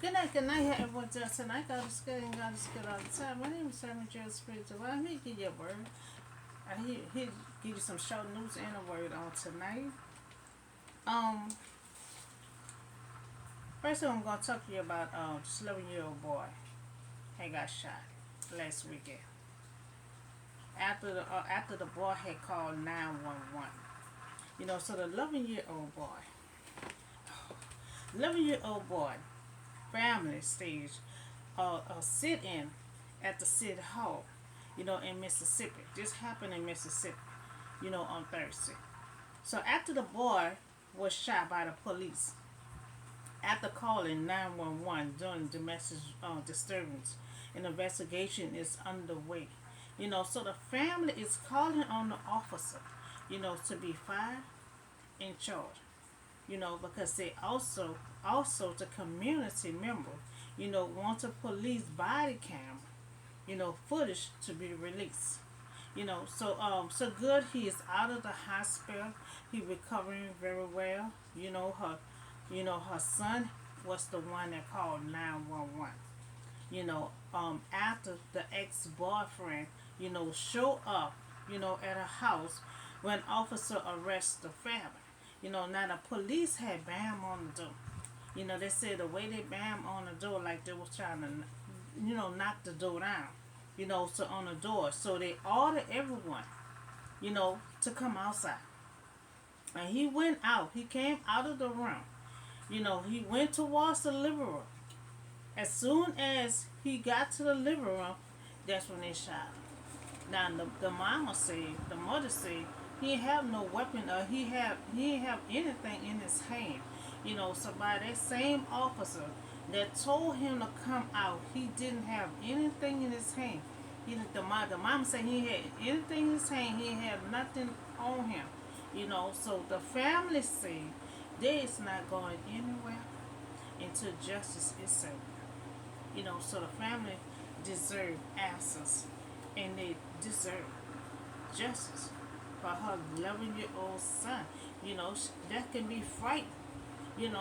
Good night, everyone. Tonight, God is good and God is good all the time. My name is Simon Joe Spirit Divine. He give you a word. He give you some short news and a word on tonight. Um, First I'm gonna talk to you about this 11-year-old boy. He got shot last weekend after the boy had called 911. So the 11-year-old boy, family staged a sit-in at the city hall, in Mississippi. This happened in Mississippi, on Thursday. So after the boy was shot by the police, after calling 911 during domestic disturbance, an investigation is underway. So the family is calling on the officer, to be fired in charge. Because they also the community member, want a police body cam, footage to be released. So good he is out of the hospital. He recovering very well. Her son was the one that called 911. After the ex-boyfriend, show up, at her house when officer arrests the family. Now the police had bam on the door. They said the way they bam on the door, like they was trying to, knock the door down. So on the door. So they ordered everyone, to come outside. And he went out. He came out of the room. He went towards the living room. As soon as he got to the living room, that's when they shot him. Now the mother said, he didn't have no weapon, or he didn't have anything in his hand. So by that same officer that told him to come out, he didn't have anything in his hand. The mom said he had anything in his hand, he had nothing on him. So the family said they is not going anywhere until justice is served. So the family deserve answers, and they deserve justice for her 11-year-old son. That can be frightening.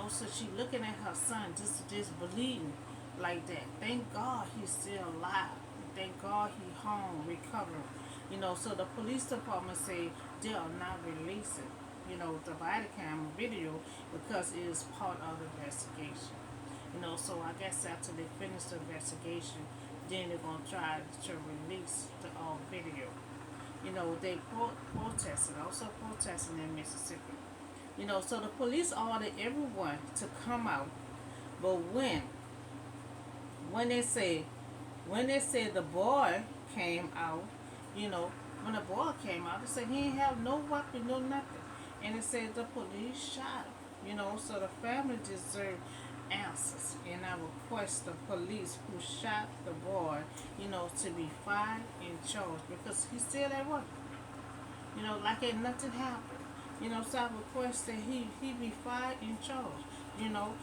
So she looking at her son just bleeding like that. Thank God he's still alive. Thank God he home recovering. So the police department say they are not releasing, the body cam video because it is part of the investigation. So I guess after they finish the investigation, then they're gonna try to release the video. They protested, also protesting in Mississippi. So the police ordered everyone to come out, but when they say when they said the boy came out, you know, when the boy came out, they said he didn't have no weapon, no nothing. And it said the police shot him, so the family deserve answers. And I request the police who shot the boy, to be fined and charged because he's still at work. Like ain't nothing happened. So I request that he be fined and charged. You know,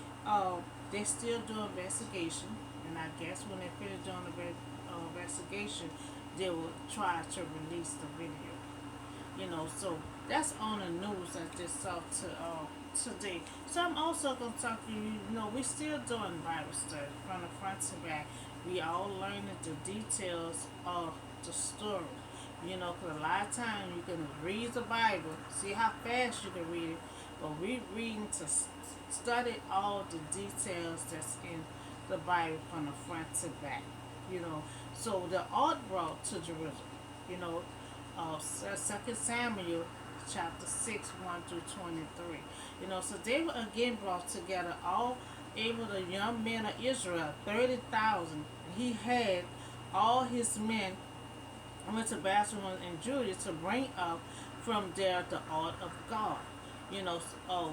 they still do investigation, and I guess when they finish doing the investigation, they will try to release the video. So that's on the news I just saw today. So I'm also gonna talk to you. We still doing Bible study from the front to back. We all learning the details of the story. Because a lot of times you can read the Bible, see how fast you can read it, but we reading to study all the details that's in the Bible from the front to back. So the art brought to Jerusalem. You know, 2 Samuel chapter 6, 1 through 23. So David again brought together all able the young men of Israel, 30,000. He had all his men went to Babylon and Judah to bring up from there the ark of God,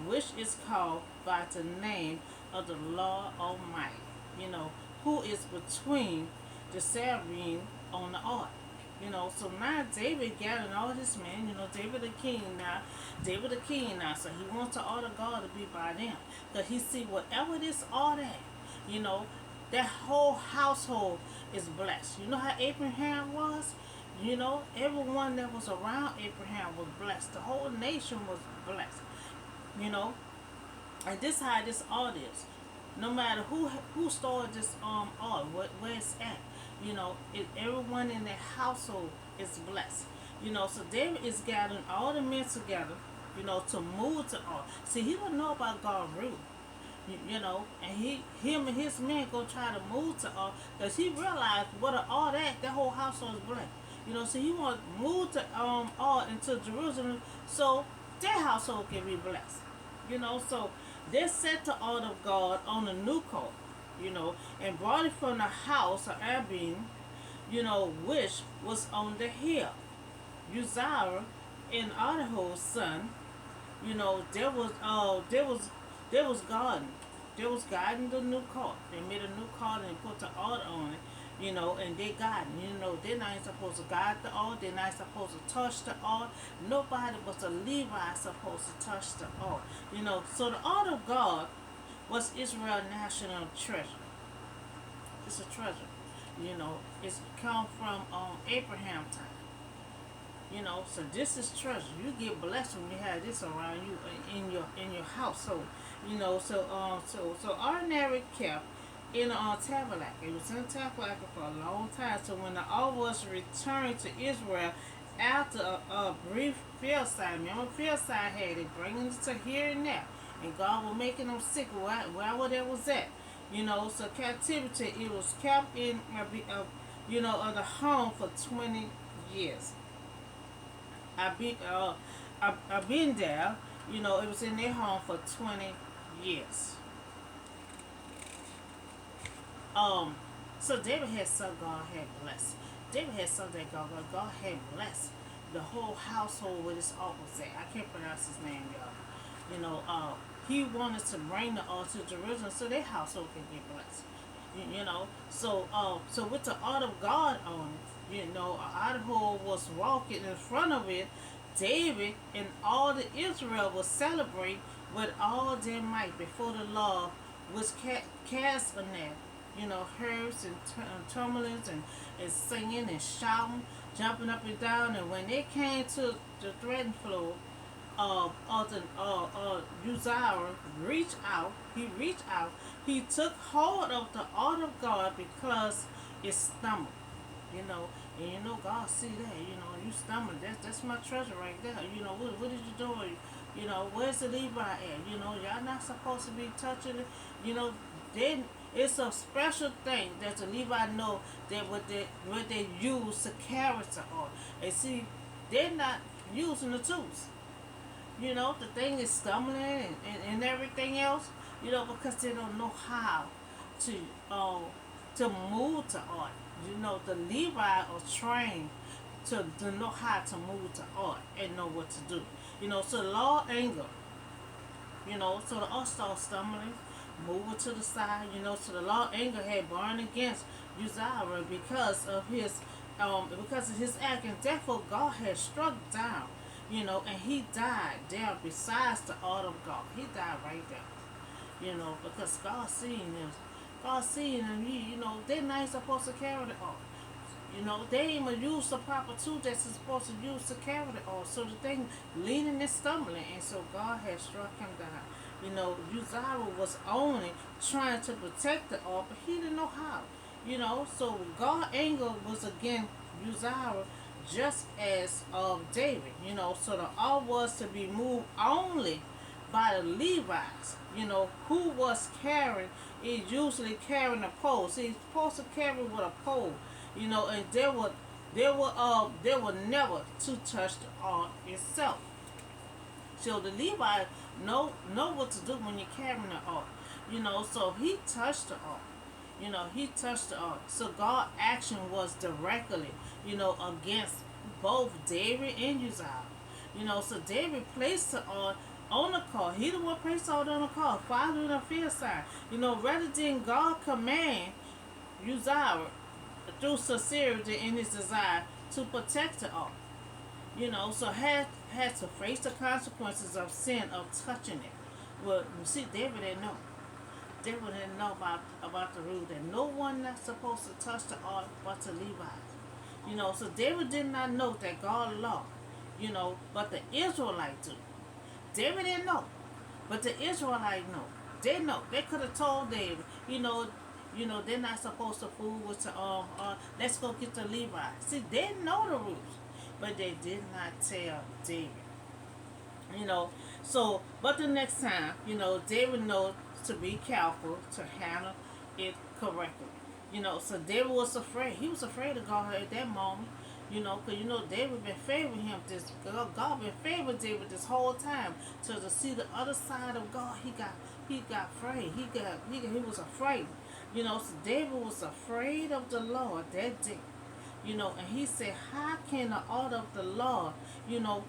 which is called by the name of the Lord Almighty, who is between the cherubim on the ark. So now David gathering all his men, David the king now, so he wants the ark of God to be by them. Because he see whatever this ark at, that whole household is blessed. You know how Abraham was? Everyone that was around Abraham was blessed. The whole nation was blessed. And this how this art is. no matter who started this art, where it's at, everyone in their household is blessed. So David is gathering all the men together, to move to art. See, he don't know about God's rule. And him and his men go try to move to art because he realized what a art that whole household is blessed. So he want to move to art into Jerusalem so their household can be blessed. So they set the art of God on a new coat, and brought it from the house of Abin, which was on the hill. Uzziah and Ahihud's son, there was garden. There was garden the new cart. They made a new cart and put the altar on it, and they garden. They're not supposed to guard the altar. They're not supposed to touch the altar. Nobody but the Levi supposed to touch the altar. So the altar of God was Israel's national treasure. It's a treasure. It's come from Abraham time. So this is treasure. You get blessed when you have this around you in your household. So ordinary kept in tabernacle. It was in tabernacle for a long time. So when the ark was returned to Israel after a brief field side, remember field side had it bringing it to here and there, and God was making them sick wherever they was at. So captivity it was kept in the home for 20 years. I've been there. It was in their home for 20 years. So David had son God had blessed. David had son that God had blessed the whole household with his altar was at. I can't pronounce his name, y'all. He wanted to bring the altar to Jerusalem so their household can get blessed. So with the art of God on it, Ahihud was walking in front of it. David and all the Israel will celebrate with all their might before the Lord was cast on there. Herbs and tumblings and singing and shouting, jumping up and down. And when they came to the threshing floor, Uzziah reached out. He reached out. He took hold of the art of God because it stumbled. And God see that. You stumbled. That's my treasure right there. What did you do? Where's the Levi at? Y'all not supposed to be touching it. Then it's a special thing that the Levi know that what they use to carry the art. And see, they're not using the tools. The thing is stumbling and everything else, because they don't know how to move to art. The Levi are trained to know how to move to art and know what to do. So the Lord anger, so the art started stumbling, moving to the side, so the Lord anger had burned against Uzziah because of his act, and therefore God had struck down. And he died there besides the art of God. He died right there. Because God seen this. God seen them. They're not supposed to carry the art. They ain't even use the proper tool that's supposed to use to carry the art. So the thing leaning and stumbling, and so God had struck him down. Uzziah was only trying to protect the art, but he didn't know how. So God anger was against Uzziah just as of David, so the ark was to be moved only by the Levites, who was carrying, is usually carrying a pole. See, he's supposed to carry with a pole, and they were never to touch the ark itself. So the Levite know what to do when you're carrying the ark, so he touched the ark. He touched the ark. So God's action was directly, against both David and Uzziah. So David placed the ark on the car. He the one placed the ark on the car, following the field side. Rather than God command Uzziah through sincerity in his desire to protect the ark. So had to face the consequences of sin of touching it. Well, you see, David didn't know. David didn't know about the rule that no one not supposed to touch the ark but the Levites. So David did not know that God law, but the Israelite do. David didn't know, but the Israelite know. They know. They could have told David, they're not supposed to fool with the let's go get the Levi. See, they know the rules, but they did not tell David. You know, so but the next time, David knows to be careful to handle it correctly. So David was afraid. He was afraid of God at that moment. Because David been favoring him. God been favoring David this whole time. So to see the other side of God, he got afraid. He was afraid. So David was afraid of the Lord that day. And he said, "How can the order of the Lord, you know,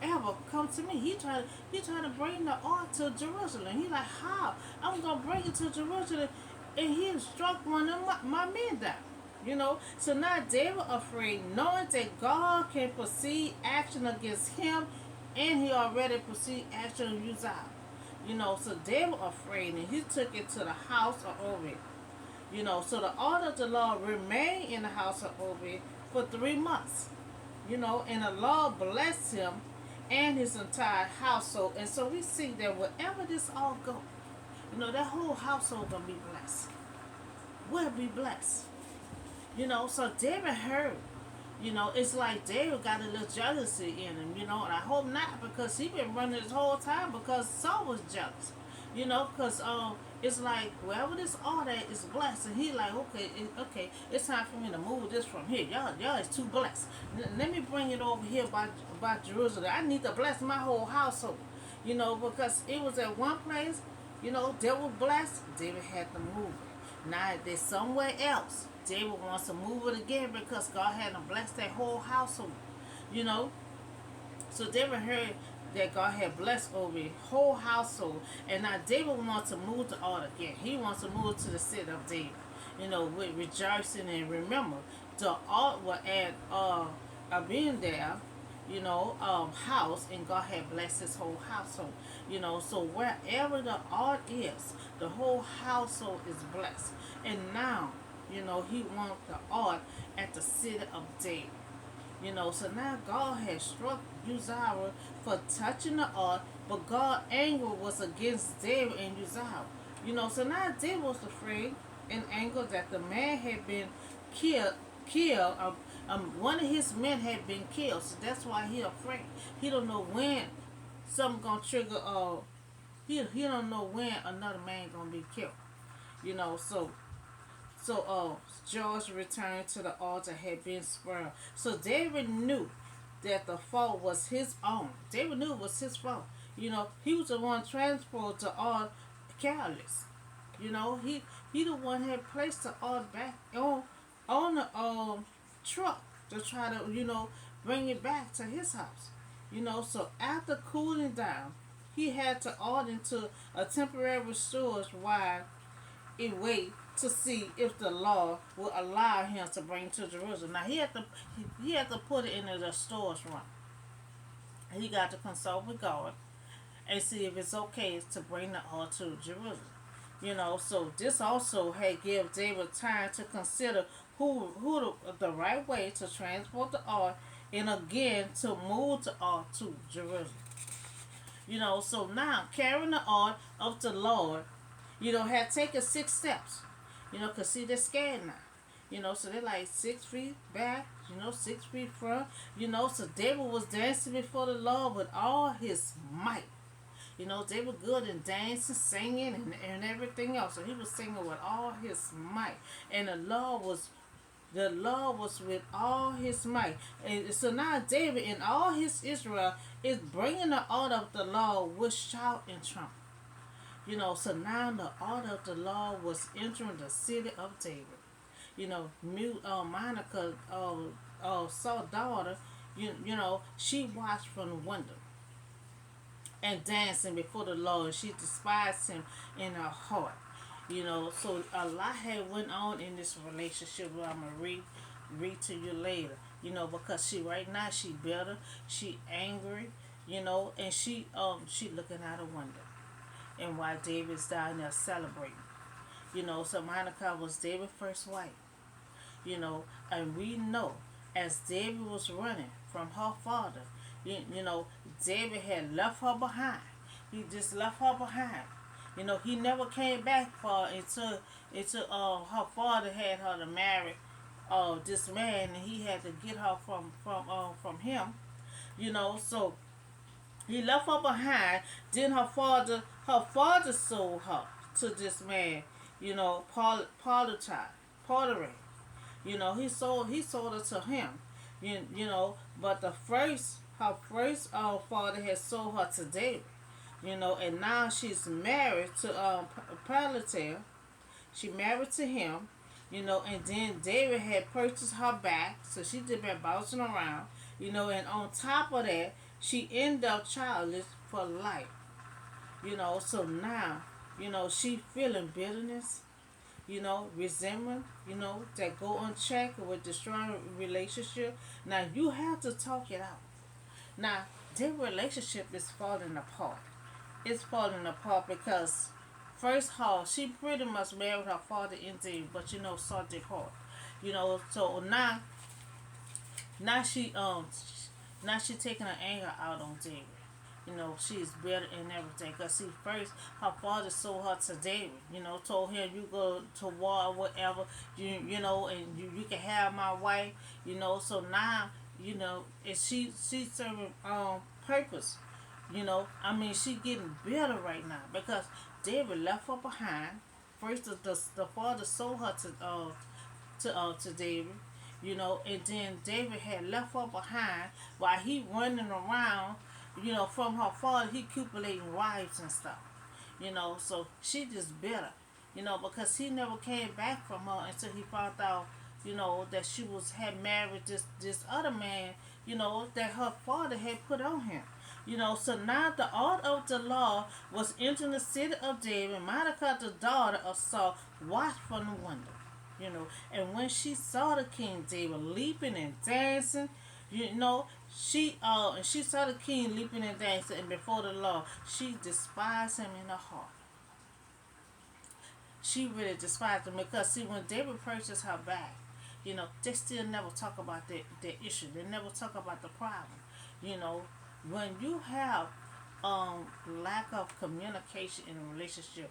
ever come to me?" He trying to bring the ark to Jerusalem. He like, how? I'm gonna bring it to Jerusalem, and he struck one of my men down. So now David afraid, knowing that God can proceed action against him, and he already proceed action on Uzziah. So David afraid, and he took it to the house of Obed. So the order of the Lord remained in the house of Obed for 3 months. And the Lord blessed him and his entire household. And so we see that wherever this all go, that whole household gonna be blessed. Will be blessed. So David heard. It's like David got a little jealousy in him, and I hope not, because he been running this whole time because Saul was jealous. Because it's like wherever this order is blessed, and he like, okay, okay, it's time for me to move this from here. Y'all is too blessed. Let me bring it over here by Jerusalem. I need to bless my whole household. Because it was at one place, they were blessed. David had to move it. Now there's somewhere else. David wants to move it again because God had to bless that whole household. You know, so David heard that God had blessed over his whole household. And now David wants to move to Art again. He wants to move to the city of David. With rejoicing, and remember, the art was at being there, house, and God had blessed his whole household. So wherever the art is, the whole household is blessed. And now, he wants the art at the city of David. So now God has struck Uzziah for touching the ark, but God's anger was against David and Uzziah. So now David was afraid and angry that the man had been killed. One of his men had been killed, so that's why he afraid. He don't know when something gonna trigger. He don't know when another man gonna be killed. So George returned to the altar had been spurned. So David knew that the fault was his own. David knew it was his fault. He was the one transported to all careless. He the one had placed the all back on the truck to try to bring it back to his house. So after cooling down, he had to order into a temporary storage while it wait to see if the law will allow him to bring to Jerusalem. Now he had to put it in the storage room. He got to consult with God and see if it's okay to bring the ark to Jerusalem. So this also had give David time to consider who the right way to transport the ark, and again to move the ark to Jerusalem. So now carrying the ark of the Lord, had taken 6 steps. Cause see they're scared now. So they're like 6 feet back, 6 feet front. So David was dancing before the Lord with all his might. They were good in dancing, singing, and everything else. So he was singing with all his might. And the Lord was with all his might. And so now David and all his Israel is bringing the order of the Lord with shout and trumpet. So now the order of the Lord was entering the city of David. Monica, Saul's daughter, she watched from the window and dancing before the Lord. She despised him in her heart. So a lot had went on in this relationship. I'm gonna read to you later. Because she right now she bitter, she angry, and she looking out a window. And while David's down there celebrating. So Monica was David's first wife. And we know as David was running from her father, David had left her behind. He just left her behind. You know, he never came back for until her father had her to marry this man, and he had to get her from him. You know, so he left her behind. Then her father sold her to this man. You know, Porter. You know, he sold her to him. But her first father had sold her to David. You know, and now she's married to Palatiel. She married to him. You know, and then David had purchased her back, so she just been bouncing around. You know, and on top of that, she ended up childless for life. You know, so now, she feeling bitterness, resentment, that go unchecked with destroying relationship. Now you have to talk it out. Now their relationship is falling apart. It's falling apart because first of all, she pretty much married her father indeed, but saw their heart. So now she taking her anger out on David. She's better and everything. Cause see, first her father sold her to David. Told him you go to war or whatever. And you can have my wife. So now and she serving purpose. I mean, she getting better right now because David left her behind. First, the father sold her to David, and then David had left her behind while he running around, from her father, he accumulating wives and stuff, so she just bitter, because he never came back from her until he found out, that she had married this other man, that her father had put on him. So now the order of the law was entering the city of David. Monica, the daughter of Saul, watched from the window. And when she saw the king David leaping and dancing, she saw the king leaping and dancing, and before the law, she despised him in her heart. She really despised him because see, when David purchased her back, they still never talk about the issue. They never talk about the problem. You know, when you have lack of communication in a relationship,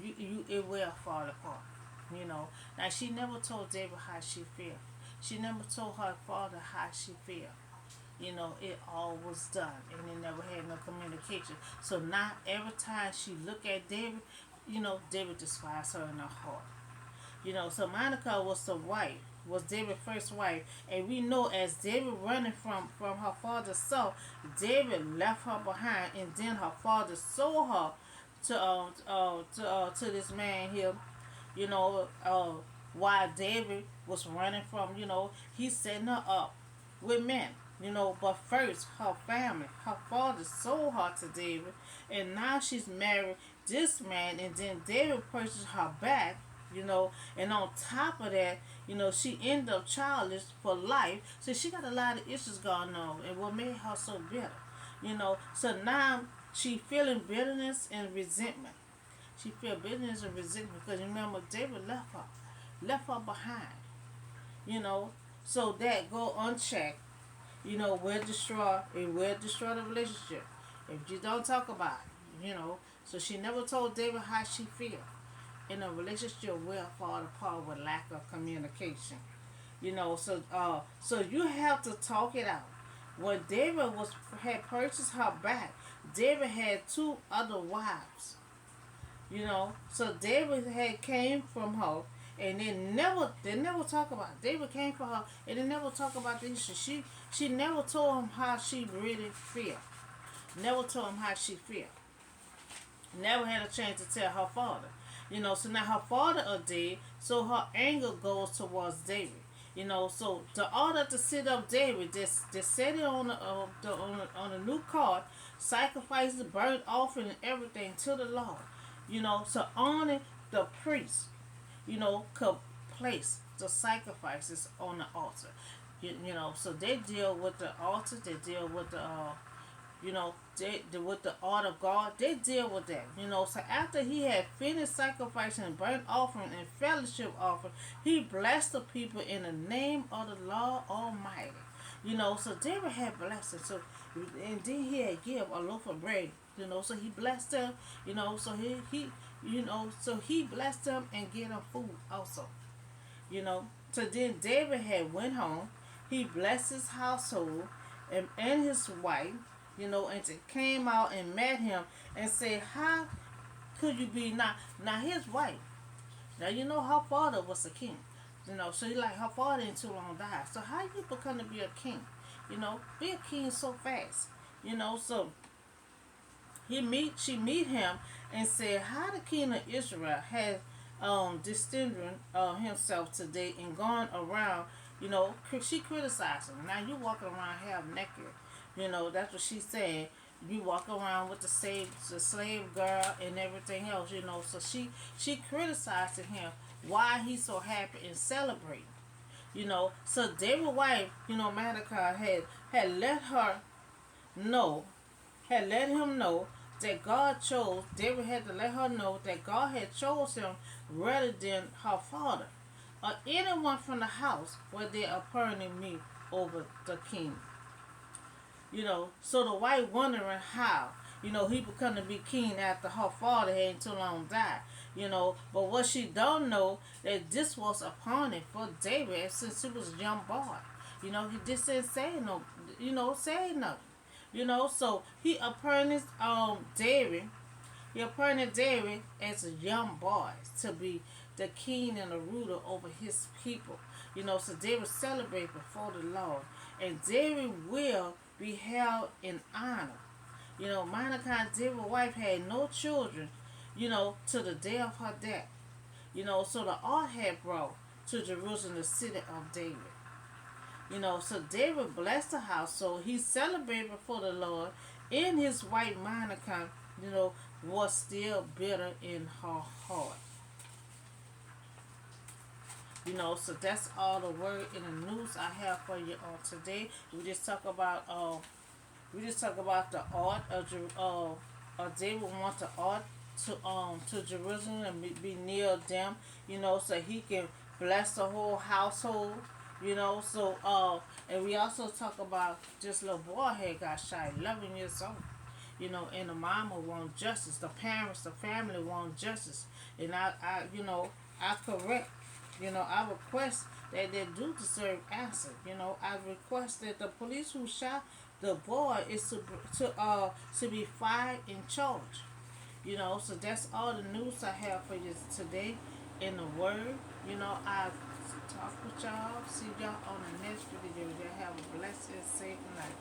you it will fall apart. Now she never told David how she feel. She never told her father how she feel. It all was done, and they never had no communication. So now every time she look at David, David despised her in her heart. So Monica was the wife, was David's first wife, and we know as David running from her father's soul, David left her behind, and then her father sold her to this man here. You know, uh, while David was running from, he setting her up with men. But first her family, her father sold her to David, and now she's married this man, and then David purchased her back, and on top of that, she ended up childless for life. So she got a lot of issues going on, and what made her so bitter, So now she feeling bitterness and resentment. She feel bitterness and resentment because remember David left her behind, you know. So that go unchecked, will destroy the relationship if you don't talk about it. So she never told David how she feel. In a relationship will fall apart with lack of communication. So you have to talk it out. When David had purchased her back, David had two other wives. So David had came from her, and they never talk about it. David came for her, and they never talk about the issue. She never told him how she really feel. Never told him how she feel. Never had a chance to tell her father. So now her father are dead, so her anger goes towards David. So the order to sit up David, they set it on a new card, sacrifice the burnt offering and everything to the Lord. So only the priest, could place the sacrifices on the altar. So they deal with the altar, they deal with with the art of God, they deal with that. So after he had finished sacrificing burnt offering and fellowship offering, he blessed the people in the name of the Lord Almighty. So David had blessed it. So and then he had give a loaf of bread So he blessed them, so so he blessed them and gave them food also, So then David had went home, he blessed his household and his wife, and they came out and met him and said, how could you be now his wife? Now her father was a king. So he like her father ain't too long died. So how you become to be a king? Be a king so fast. So she meet him and said, how the king of Israel has distinguished himself today and gone around, she criticized him. Now you walking around half naked. That's what she said. You walk around with the slave girl and everything else, So she criticized him why he's so happy and celebrating. So David's wife, Malachi had let her know, had let him know that God chose, David had to let her know that God had chose him rather than her father or anyone from the house where they are appointing me over the king. So the wife wondering how, he become to be king after her father hadn't too long died. But what she don't know that this was upon it for David since he was a young boy. He just didn't say no, say nothing. So he appointed David as a young boy to be the king and the ruler over his people. So David celebrated before the Lord. And David will be held in honor. Monica, David's wife, had no children, to the day of her death. So the ark had brought to Jerusalem the city of David. So David blessed the household. He celebrated before the Lord. And his wife Monica, was still bitter in her heart. So that's all the word in the news I have for you on today. We just talk about the art of David want the art to Jerusalem and be near them, so he can bless the whole household, and we also talk about this little boy had got shot, 11 years old, and the mama want justice, the parents, the family want justice, and I correct, I request that they do deserve answer. I request that the police who shot the boy is to be fired and charged. So that's all the news I have for you today in the word. I talk with y'all. See y'all on the next video. Y'all have a blessed and safe night.